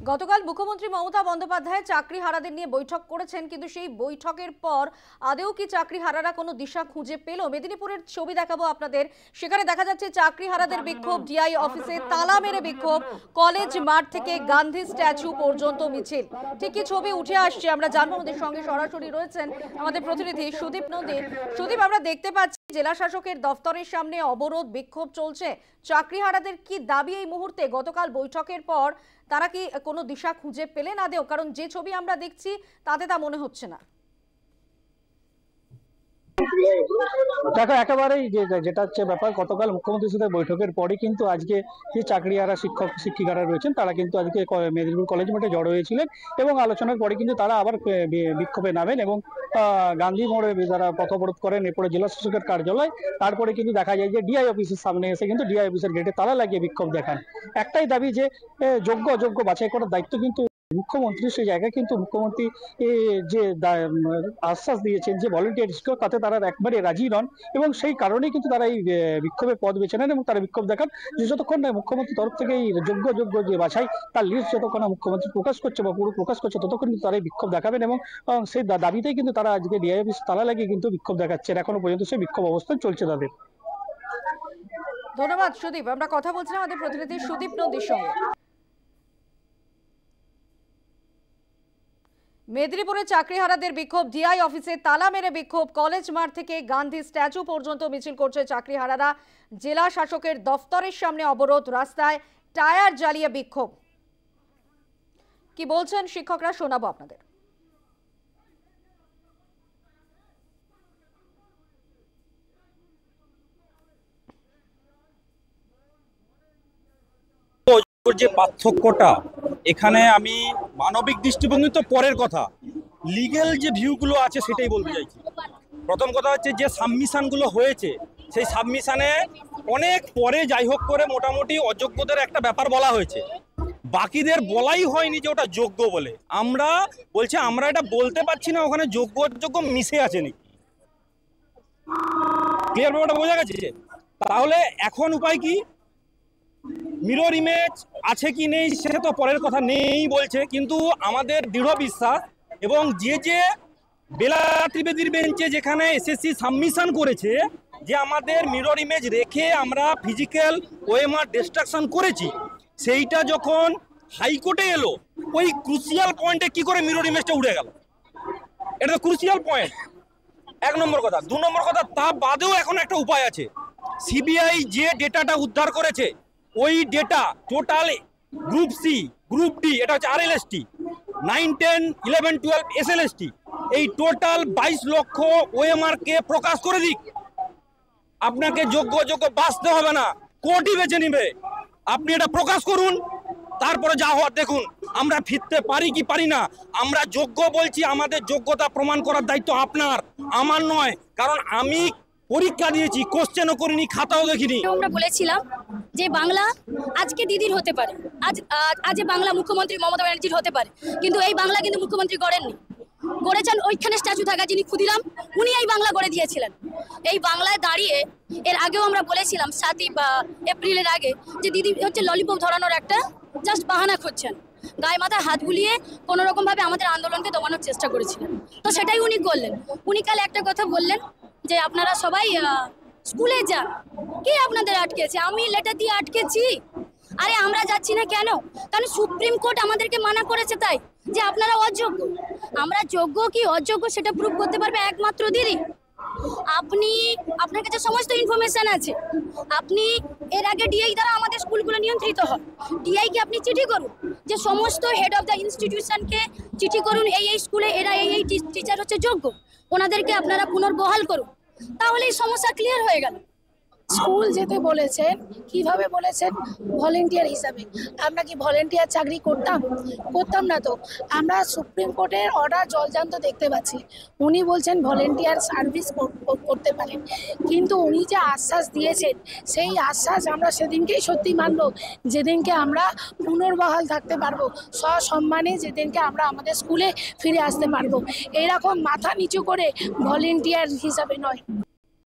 গতকাল মুখ্যমন্ত্রী মমতা বন্দ্যোপাধ্যায় চাকরিহারাদের নিয়ে বৈঠক করেছেন, কিন্তু সেই বৈঠকের পর আদৌ কি চাকরিহারারা কোনো দিশা খুঁজে পেল? মেদিনীপুরের ছবি দেখাবো আপনাদের। সেখানে দেখা যাচ্ছে চাকরিহারাদের বিক্ষোভ, ডিআই অফিসে তালা মেরে বিক্ষোভ, কলেজ মাঠ থেকে গান্ধী স্ট্যাচু পর্যন্ত মিছিল। ঠিক কি ছবি উঠে আসছে আমরা জানবো। আমাদের সঙ্গে সরাসরি রয়েছেন আমাদের প্রতিনিধি সুদীপ নন্দী। সুদীপ, আমরা দেখতে পাচ্ছি জেলা শাসকের দফতরের সামনে অবরোধ, বিক্ষোভ চলছে। চাকরিহারাদের কি দাবি এই মুহূর্তে? গতকাল বৈঠকের পর তারা কি কোনো দিশা খুঁজে পেলেন আদেও? কারণ যে ছবি আমরা দেখছি তাতে তা মনে হচ্ছে না। দেখো, একেবারেই যেটা হচ্ছে ব্যাপার, গতকাল মুখ্যমন্ত্রীর সাথে বৈঠকের পরে কিন্তু আজকে যে চাকরিহারা শিক্ষক শিক্ষিকারা রয়েছেন তারা কিন্তু আজকে মেদিনীপুর কলেজ মাঠে জড়ো হয়েছিলেন এবং আলোচনার পরে কিন্তু তারা আবার বিক্ষোভে নামেন এবং গান্ধী মোড়ে যারা পথ অবরোধ করেন, এরপরে জেলা শাসকের কার্যালয়, তারপরে কিন্তু দেখা যায় যে ডিআই অফিসের সামনে এসে কিন্তু ডিআই অফিসের গেটে তালা লাগিয়ে বিক্ষোভ দেখান। একটাই দাবি যে যোগ্য অযোগ্য বাছাই করার দায়িত্ব কিন্তু মুখ্যমন্ত্রী। সেই জায়গায় কিন্তু মুখ্যমন্ত্রী যে আশ্বাস দিয়েছেন যে ভলেন্টিয়ার শিক্ষক, তাতে তারা একবারে রাজি নন এবং সেই কারণেই কিন্তু তারা এই বিক্ষোভের পথ বেছে নেন এবং তারা বিক্ষোভ দেখান যে যতক্ষণ না মুখ্যমন্ত্রীর তরফ থেকে এই যোগ্য যে বাছাই তার লিস্ট যতক্ষণ মুখ্যমন্ত্রী প্রকাশ করছে বা পুরো প্রকাশ করছে ততক্ষণ কিন্তু তারা এই বিক্ষোভ দেখাবেন এবং সেই দাবিতেই কিন্তু তারা আজকে ডিআই অফিস তালা লাগিয়ে কিন্তু বিক্ষোভ দেখাচ্ছেন। এখনো পর্যন্ত সেই বিক্ষোভ অবস্থান চলছে তাদের। ধন্যবাদ সুদীপ। আমরা কথা বলছিলাম আমাদের প্রতিনিধি সুদীপ নন্দীর সঙ্গে। মেদিনীপুরে চাকরিহারাদের বিক্ষোভ, ডিআই অফিসে তালা মেরে বিক্ষোভ, কলেজ মাঠ থেকে গান্ধী স্ট্যাচু পর্যন্ত মিছিল করছে চাকরিহারারা। জেলা শাসকের দফতরের সামনে অবরোধ, রাস্তায় টায়ার জ্বালিয়ে বিক্ষোভ। কি বলছেন শিক্ষকরা শোনাবো আপনাদের। যে পার্থক্যটা এখানে, আমি মানবিক দৃষ্টিভঙ্গি তো পরের কথা, লিগ্যাল যে ভিউগুলো আছে সেটাই বলতে চাইছি। প্রথম কথা হচ্ছে যে সাবমিশনগুলো হয়েছে, সেই সাবমিশনে অনেক পরে যাই হোক করে মোটামুটি অযোগ্যদের একটা ব্যাপার বলা হয়েছে, বাকিদের বলাই হয়নি যে ওটা যোগ্য বলে। আমরা বলছি আমরা এটা বলতে পারছি না ওখানে যোগ্য অযোগ্য মিশে আছে নাকি। ক্লিয়ার ব্যাপারটা বোঝা গেছে? তাহলে এখন উপায় কি? মিরর ইমেজ আছে কি নেই সেটা তো পরের কথা, নেই বলছে, কিন্তু আমাদের দৃঢ় বিশ্বাস এবং যে বেলা ত্রিবেদীর বেঞ্চে যেখানে এসএসসি সাবমিশন করেছে যে আমাদের মিরর ইমেজ রেখে আমরা ফিজিক্যাল ওএমআর ডিস্ট্রাকশন করেছি, সেইটা যখন হাইকোর্টে এলো ওই ক্রুশিয়াল পয়েন্টে কি করে মিরর ইমেজটা উঠে গেল? এটা তো ক্রুশিয়াল পয়েন্ট, এক নম্বর কথা। দু নম্বর কথা, তা বাদেও এখন একটা উপায় আছে। সিবিআই যে ডেটাটা উদ্ধার করেছে ওই data total group C, group D, এটা হচ্ছে আরএলএসটি, 9, 10, 11, 12 এসএলএসটি, এই টোটাল 22 লক্ষ ওএমআর কে প্রকাশ করে দিক। আপনাকে যোগ্য বাঁচতে হবে না, কোর্টই বেছে নিবে। আপনি এটা প্রকাশ করুন, তারপরে যা হওয়ার দেখুন। আমরা ফিরতে পারি কি পারি না, আমরা যোগ্য বলছি, আমাদের যোগ্যতা প্রমাণ করার দায়িত্ব আপনার, আমার নয়। কারণ আমি পরীক্ষা দিয়েছি, কোশ্চেনও করিনি, খাতাও দেখিনি। আমরা বলেছিলাম যে বাংলা আজকে দিদির হতে পারে, আজ বাংলা মুখ্যমন্ত্রী মমতা ব্যানার্জির হতে পারে, কিন্তু এই বাংলা কিন্তু মুখ্যমন্ত্রী গড়েননি। গড়েছেন ওইখানে স্ট্যাচু থাকা যিনি ক্ষুদিরাম, উনি এই বাংলা গড়ে দিয়েছিলেন। এই বাংলায় দাঁড়িয়ে এর আগেও আমরা বলেছিলাম 7 এপ্রিলের আগে যে দিদি হচ্ছে ললিপপ ধরানোর একটা জাস্ট বাহানা খুঁজছেন, গায়ে মাথায় হাত বুলিয়ে কোনো রকম ভাবে আমাদের আন্দোলনকে দমানোর চেষ্টা করেছিলেন। তো সেটাই উনি করলেন। উনি কাল একটা কথা বললেন যে আপনারা সবাই স্কুলে যান। কে আপনাদের আটকেছে? আমি লেটার দিয়ে আটকেছি? আরে আমরা যাচ্ছি না কেন? কারণ সুপ্রিম কোর্ট আমাদেরকে মানা করেছে, তাই যে আপনারা অযোগ্য। আমরা যোগ্য কি অযোগ্য সেটা প্রুভ করতে পারবে একমাত্র দিদি। আপনার কাছে সমস্ত ইনফরমেশন আছে। আপনি এর আগে ডিআই দ্বারা আমাদের স্কুলগুলো নিয়ন্ত্রিত হয়, ডিআইকে আপনি চিঠি করুন, যে সমস্ত হেড অফ দ্য ইনস্টিটিউশনকে চিঠি করুন, এই স্কুলে এরা এই টিচার হচ্ছে যোগ্য, ওনাদেরকে আপনারা পুনর্বহাল করুন, তাহলে এই সমস্যা ক্লিয়ার হয়ে গেল। স্কুল যেতে বলেছেন, কিভাবে বলেছেন? ভলেন্টিয়ার হিসাবে। আমরা কি ভলেন্টিয়ার চাকরি করতাম না তো? আমরা সুপ্রিম কোর্টের অর্ডার জলজান্ত দেখতে পাচ্ছি। উনি বলছেন ভলেন্টিয়ার সার্ভিস করতে পারেন, কিন্তু উনি যে আশ্বাস দিয়েছেন সেই আশ্বাস আমরা সেদিনকেই সত্যি মানব যেদিনকে আমরা পুনর্বহাল থাকতে পারবো, সসম্মানে যেদিনকে আমরা আমাদের স্কুলে ফিরে আসতে পারবো। এরকম মাথা নিচু করে ভলেন্টিয়ার হিসাবে নয়।